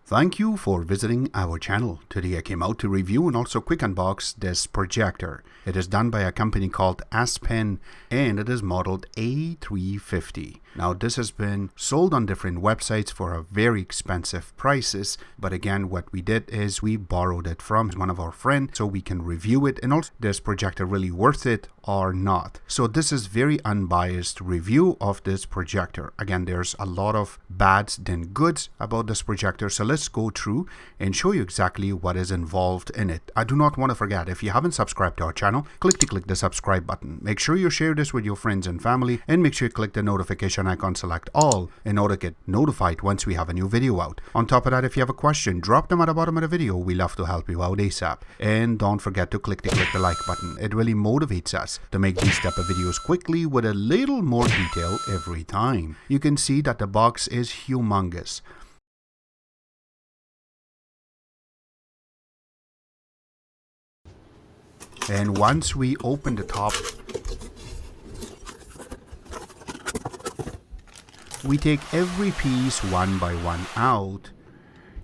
Thank you for visiting our channel. Today I came out to review and also quick unbox this projector. It is done by a company called ASPEN and it is modeled A350. Now this has been sold on different websites for a very expensive prices, but again what we did is we borrowed it from one of our friends so we can review it and also this projector really worth it or not. So this is very unbiased review of this projector. Again, there's a lot of bads than goods about this projector, so let's go through and show you exactly what is involved in it. I do not want to forget, if you haven't subscribed to our channel, click the subscribe button. Make sure you share this with your friends and family, and make sure you click the notification icon, select all in order to get notified once we have a new video out. On top of that, if you have a question, drop them at the bottom of the video. We love to help you out ASAP. And don't forget to click the like button. It really motivates us to make these type of videos quickly with a little more detail every time. You can see that the box is humongous. And once we open the top, we take every piece one by one out.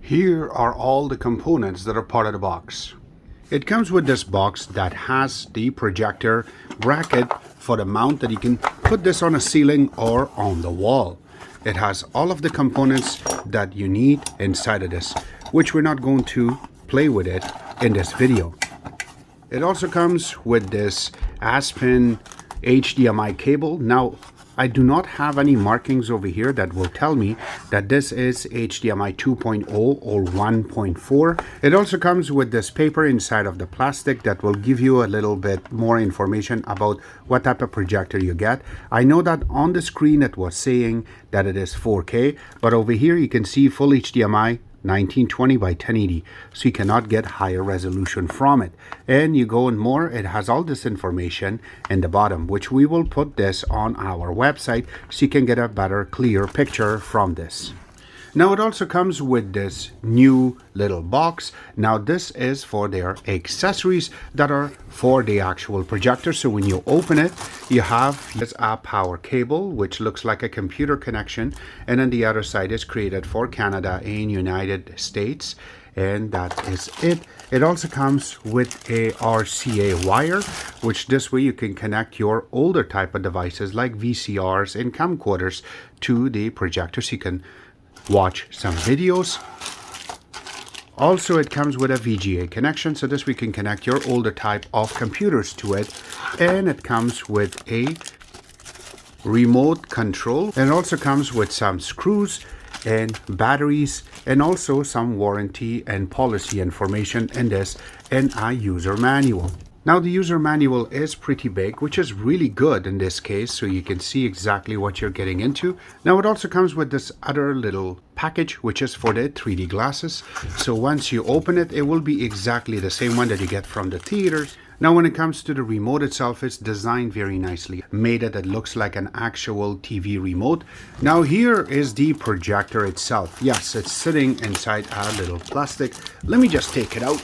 Here are all the components that are part of the box. It comes with this box that has the projector bracket for the mount that you can put this on a ceiling or on the wall. It has all of the components that you need inside of this, which we're not going to play with it in this video. It also comes with this ASPEN HDMI cable. Now, I do not have any markings over here that will tell me that this is HDMI 2.0 or 1.4. It also comes with this paper inside of the plastic that will give you a little bit more information about what type of projector you get. I know that on the screen it was saying that it is 4K, but over here you can see full HDMI 1920 by 1080, so you cannot get higher resolution from it. And you go in more, it has all this information in the bottom, which we will put this on our website so you can get a better clear picture from this. Now it also comes with this new little box. Now this is for their accessories that are for the actual projector. So when you open it, you have this power cable, which looks like a computer connection. And then the other side is created for Canada and United States. And that is it. It also comes with a RCA wire, which this way you can connect your older type of devices like VCRs and camcorders to the projector so you can watch some videos. Also, it comes with a VGA connection, so this we can connect your older type of computers to it. And it comes with a remote control, and it also comes with some screws and batteries, and also some warranty and policy information in this, and a user manual. Now the user manual is pretty big, which is really good in this case, so you can see exactly what you're getting into. Now it also comes with this other little package, which is for the 3D glasses. So once you open it, it will be exactly the same one that you get from the theaters. Now when it comes to the remote itself, it's designed very nicely, made it that looks like an actual TV remote. Now here is the projector itself. Yes, it's sitting inside a little plastic. Let me just take it out.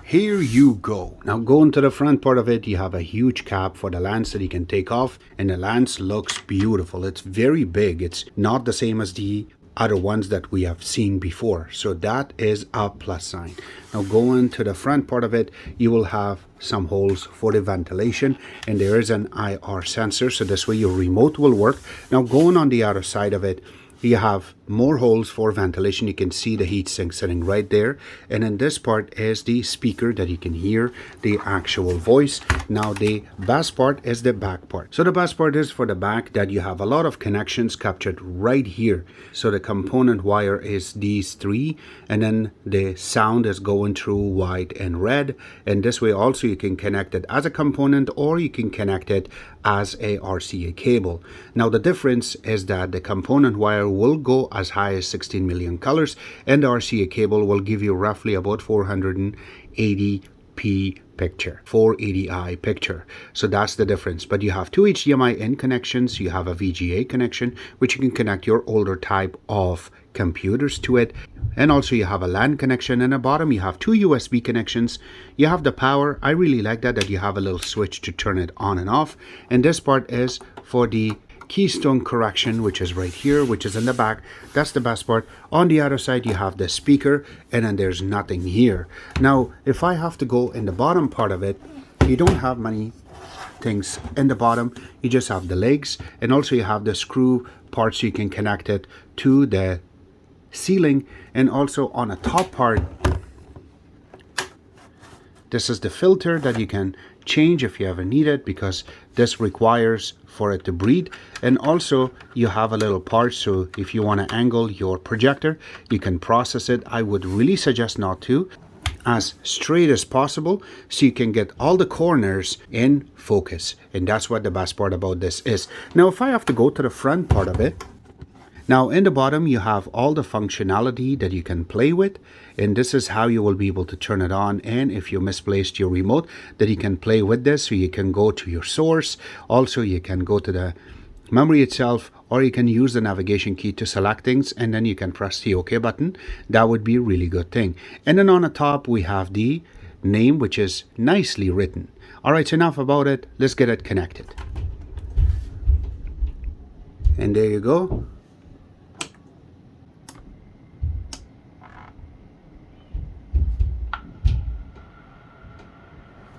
Here you go. Now going to the front part of it, you have a huge cap for the lens that you can take off, and the lens looks beautiful. It's very big. It's not the same as the other ones that we have seen before, so that is a plus sign. Now going to the front part of it, you will have some holes for the ventilation, and there is an IR sensor, so this way your remote will work. Now going on the other side of it, you have more holes for ventilation. You can see the heatsink sitting right there, and in this part is the speaker that you can hear the actual voice. Now the best part is the back part. So the best part is for the back that you have a lot of connections captured right here. So the component wire is these three, and then the sound is going through white and red, and this way also you can connect it as a component or you can connect it as a RCA cable. Now the difference is that the component wire will go as high as 16 million colors, and the RCA cable will give you roughly about 480p picture, 480i picture. So that's the difference. But you have two HDMI in connections, you have a VGA connection, which you can connect your older type of computers to it, and also you have a LAN connection, and at the bottom you have two USB connections. You have the power. I really like that you have a little switch to turn it on and off, and this part is for the keystone correction, which is right here, which is in the back. That's the best part. On the other side, you have the speaker, and then there's nothing here. Now, if I have to go in the bottom part of it, you don't have many things in the bottom. You just have the legs, and also you have the screw parts, so you can connect it to the ceiling. And also on the top part, this is the filter that you can change if you ever need it, because this requires for it to breathe. And also you have a little part, so if you want to angle your projector, you can process it. I would really suggest not to, as straight as possible, so you can get all the corners in focus. And that's what the best part about this is. Now if I have to go to the front part of it, now in the bottom you have all the functionality that you can play with, and this is how you will be able to turn it on. And if you misplaced your remote, that you can play with this, so you can go to your source. Also you can go to the memory itself, or you can use the navigation key to select things, and then you can press the OK button. That would be a really good thing. And then on the top we have the name, which is nicely written. Alright, so enough about it. Let's get it connected. And there you go.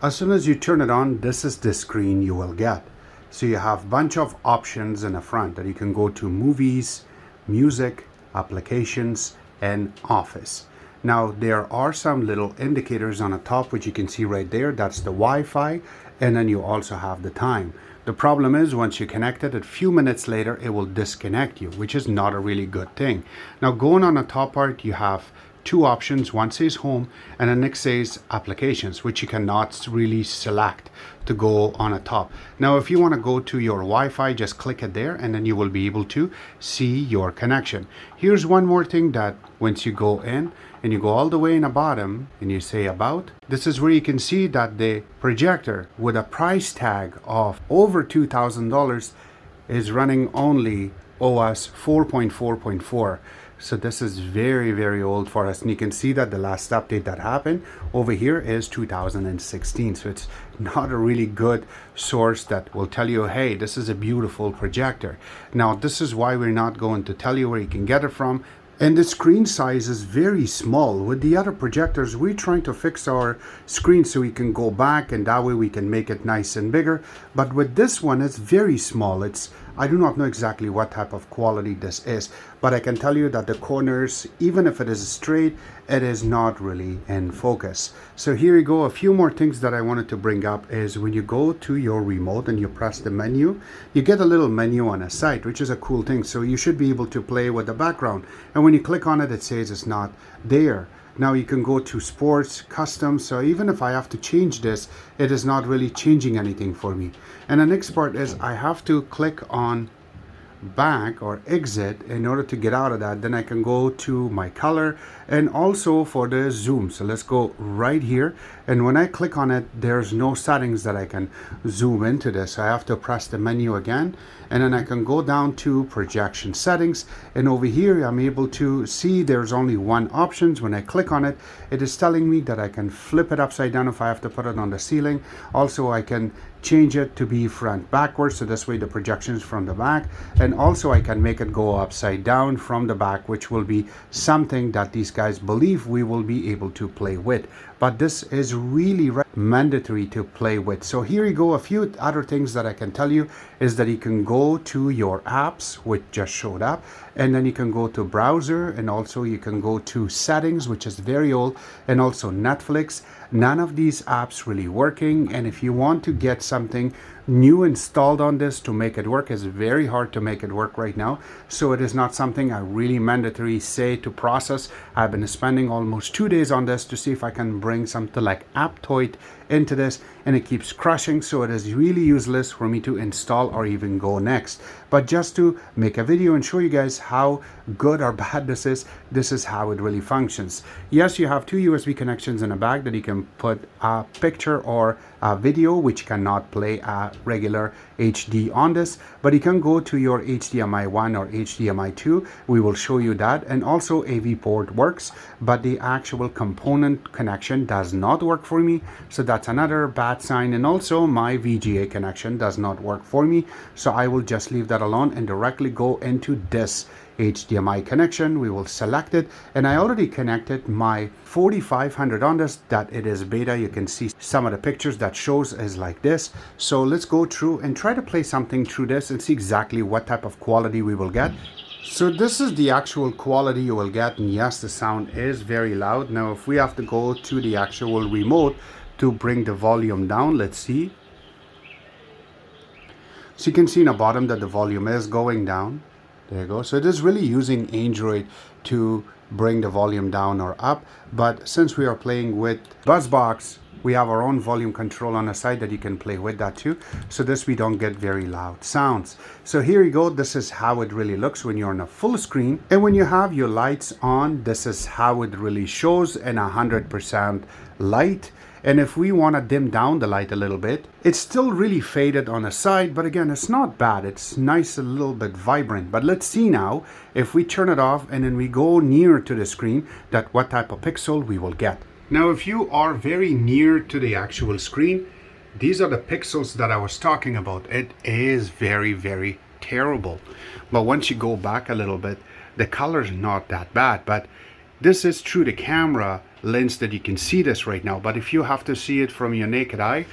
As soon as you turn it on, this is the screen you will get. So you have a bunch of options in the front that you can go to: movies, music, applications, and office. Now there are some little indicators on the top, which you can see right there. That's the Wi-Fi, and then you also have the time. The problem is, once you connect it, a few minutes later it will disconnect you, which is not a really good thing. Now going on the top part, you have two options. One says home, and the next says applications, which you cannot really select to go on the top. Now if you want to go to your Wi-Fi, just click it there, and then you will be able to see your connection. Here's one more thing, that once you go in and you go all the way in the bottom and you say about, this is where you can see that the projector with a price tag of over $2,000 is running only OS 4.4.4. So this is very, very old for us. And you can see that the last update that happened over here is 2016. So it's not a really good source that will tell you, hey, this is a beautiful projector. Now, this is why we're not going to tell you where you can get it from. And the screen size is very small. With the other projectors, we're trying to fix our screen so we can go back, and that way we can make it nice and bigger. But with this one, it's very small. I do not know exactly what type of quality this is, but I can tell you that the corners, even if it is straight, it is not really in focus. So here you go. A few more things that I wanted to bring up is when you go to your remote and you press the menu, you get a little menu on a site, which is a cool thing. So you should be able to play with the background. And when you click on it, it says it's not there. Now you can go to sports, custom. So even if I have to change this, it is not really changing anything for me. And the next part is I have to click on back or exit in order to get out of that. Then I can go to my color and also for the zoom. So let's go right here, and when I click on it, there's no settings that I can zoom into this. So I have to press the menu again, and then I can go down to projection settings, and over here I'm able to see there's only one option. When I click on it, it is telling me that I can flip it upside down if I have to put it on the ceiling. Also I can change it to be front backwards, so this way the projection is from the back, and also I can make it go upside down from the back, which will be something that these guys believe we will be able to play with. But this is really mandatory to play with. So here you go. A few other things that I can tell you is that you can go to your apps, which just showed up, and then you can go to browser, and also you can go to settings, which is very old, and also Netflix. None of these apps really working, and if you want to get something new installed on this to make it work, it's very hard to make it work right now. So it is not something I really mandatory say to process. I've been spending almost 2 days on this to see if I can bring something like Aptoid into this, and it keeps crashing, so it is really useless for me to install or even go next. But just to make a video and show you guys how good or bad this is how it really functions. Yes, you have two USB connections in a bag that you can put a picture or a video, which cannot play a regular HD on this, but you can go to your HDMI 1 or HDMI 2. We will show you that. And also AV port works, but the actual component connection does not work for me, so that's another bad that sign, and also my VGA connection does not work for me, so I will just leave that alone and directly go into this HDMI connection. We will select it, and I already connected my 4500 on this, that it is beta. You can see some of the pictures that shows is like this. So let's go through and try to play something through this and see exactly what type of quality we will get. So this is the actual quality you will get, and yes, the sound is very loud. Now if we have to go to the actual remote to bring the volume down, let's see. So you can see in the bottom that the volume is going down. There you go. So it is really using Android to bring the volume down or up. But since we are playing with BuzzBox, we have our own volume control on the side that you can play with that too. So this we don't get very loud sounds. So here you go. This is how it really looks when you're on a full screen. And when you have your lights on, this is how it really shows in 100% light. And if we want to dim down the light a little bit, it's still really faded on the side, but again, it's not bad. It's nice, a little bit vibrant. But let's see now, if we turn it off and then we go near to the screen, that what type of pixel we will get. Now, if you are very near to the actual screen, these are the pixels that I was talking about. It is very, very terrible. But once you go back a little bit, the color is not that bad. But this is through the camera lens that you can see this right now, but if you have to see it from your naked eye,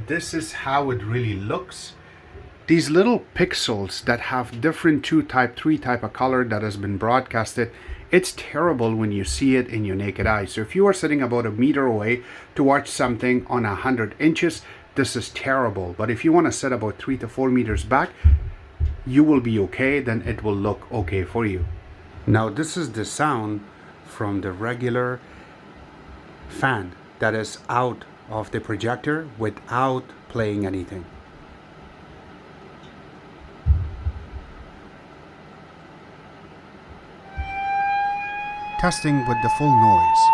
this is how it really looks. These little pixels that have different 2 type, 3 type of color that has been broadcasted, it's terrible when you see it in your naked eye. So if you are sitting about a meter away to watch something on 100 inches, this is terrible. But if you want to sit about 3 to 4 meters back, you will be okay, then it will look okay for you. Now this is the sound from the regular fan that is out of the projector without playing anything. Testing with the full noise.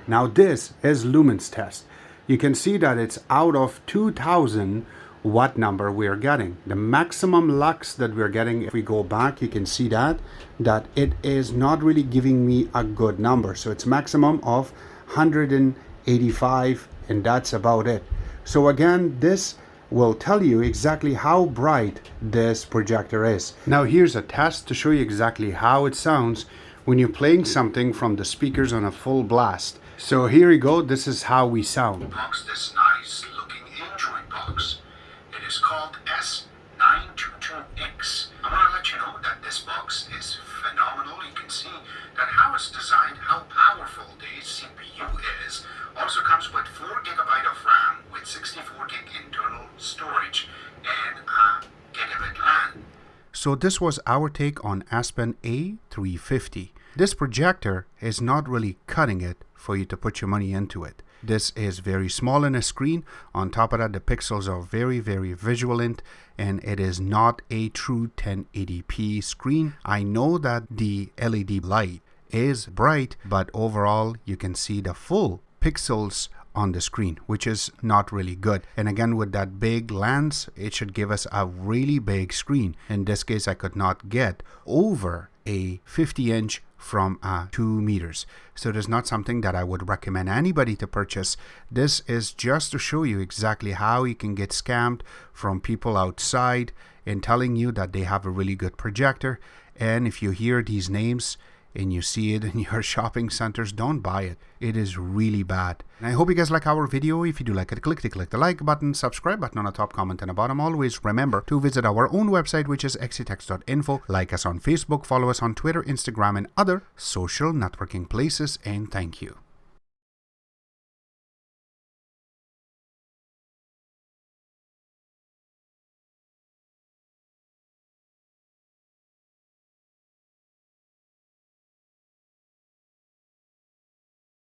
Now this is Lumens Test. You can see that it's out of 2000 what number we are getting. The maximum lux that we're getting, if we go back, you can see that it is not really giving me a good number. So it's maximum of 185, and that's about it. So again, this will tell you exactly how bright this projector is. Now here's a test to show you exactly how it sounds when you're playing something from the speakers on a full blast. So here you go, this is how we sound. Box, this nice looking Android box. It is called S922X. I want to let you know that this box is phenomenal. You can see that how it's designed, how powerful the CPU is. Also comes with 4 GB of RAM with 64 gig internal storage and a gigabit LAN. So this was our take on ASPEN A350. This projector is not really cutting it for you to put your money into it. This is very small in a screen. On top of that, the pixels are very, very vigilant, and it is not a true 1080p screen. I know that the LED light is bright, but overall you can see the full pixels on the screen, which is not really good. And again, with that big lens, it should give us a really big screen. In this case, I could not get over a 50-inch from 2 meters. So it is not something that I would recommend anybody to purchase. This is just to show you exactly how you can get scammed from people outside and telling you that they have a really good projector. And if you hear these names and you see it in your shopping centers, don't buy it. It is really bad. And I hope you guys like our video. If you do like it, click the like button, subscribe button on the top, comment on the bottom. Always remember to visit our own website, which is xctex.info. Like us on Facebook, follow us on Twitter, Instagram, and other social networking places. And thank you.